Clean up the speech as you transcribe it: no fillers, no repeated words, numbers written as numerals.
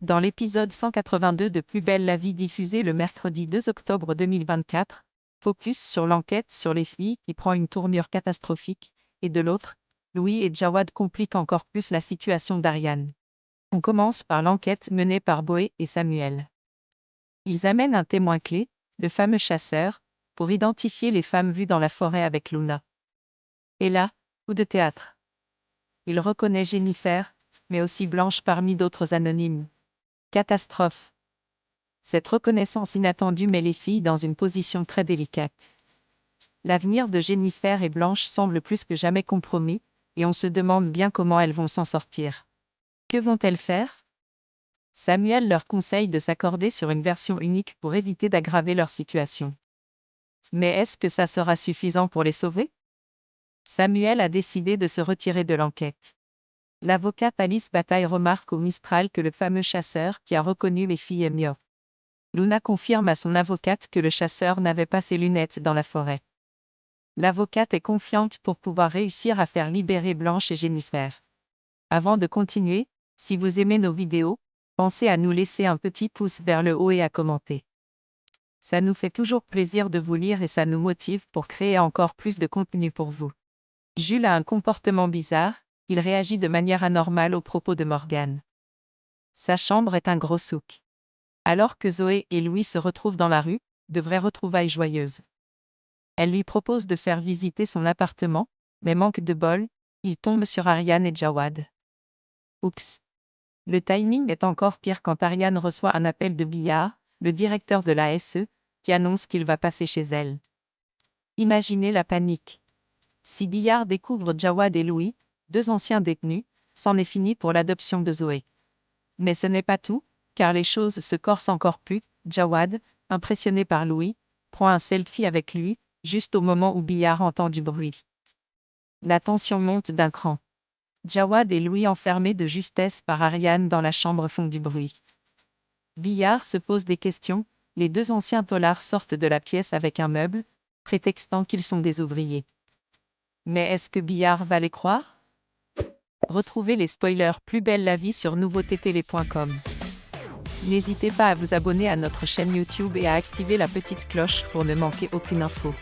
Dans l'épisode 182 de Plus belle la vie diffusé le mercredi 2 octobre 2024, focus sur l'enquête sur les filles qui prend une tournure catastrophique, et de l'autre, Louis et Jawad compliquent encore plus la situation d'Ariane. On commence par l'enquête menée par Boé et Samuel. Ils amènent un témoin clé, le fameux chasseur, pour identifier les femmes vues dans la forêt avec Luna. Et là, coup de théâtre. Il reconnaît Jennifer, mais aussi Blanche parmi d'autres anonymes. Catastrophe. Cette reconnaissance inattendue met les filles dans une position très délicate. L'avenir de Jennifer et Blanche semble plus que jamais compromis, et on se demande bien comment elles vont s'en sortir. Que vont-elles faire ? Samuel leur conseille de s'accorder sur une version unique pour éviter d'aggraver leur situation. Mais est-ce que ça sera suffisant pour les sauver ? Samuel a décidé de se retirer de l'enquête. L'avocate Alice Bataille remarque au Mistral que le fameux chasseur qui a reconnu les filles est myope. Luna confirme à son avocate que le chasseur n'avait pas ses lunettes dans la forêt. L'avocate est confiante pour pouvoir réussir à faire libérer Blanche et Jennifer. Avant de continuer, si vous aimez nos vidéos, pensez à nous laisser un petit pouce vers le haut et à commenter. Ça nous fait toujours plaisir de vous lire et ça nous motive pour créer encore plus de contenu pour vous. Jules a un comportement bizarre, il réagit de manière anormale aux propos de Morgane. Sa chambre est un gros souk. Alors que Zoé et Louis se retrouvent dans la rue, de vraies retrouvailles joyeuses. Elle lui propose de faire visiter son appartement, mais manque de bol, il tombe sur Ariane et Jawad. Oups. Le timing est encore pire quand Ariane reçoit un appel de Billard, le directeur de la SE, qui annonce qu'il va passer chez elle. Imaginez la panique. Si Billard découvre Jawad et Louis, deux anciens détenus, c'en est fini pour l'adoption de Zoé. Mais ce n'est pas tout, car les choses se corsent encore plus. Jawad, impressionné par Louis, prend un selfie avec lui, juste au moment où Billard entend du bruit. La tension monte d'un cran. Jawad et Louis enfermés de justesse par Ariane dans la chambre font du bruit. Billard se pose des questions, les deux anciens taulards sortent de la pièce avec un meuble, prétextant qu'ils sont des ouvriers. Mais est-ce que Billard va les croire ? Retrouvez les spoilers Plus belle la vie sur nouveautétélé.com. N'hésitez pas à vous abonner à notre chaîne YouTube et à activer la petite cloche pour ne manquer aucune info.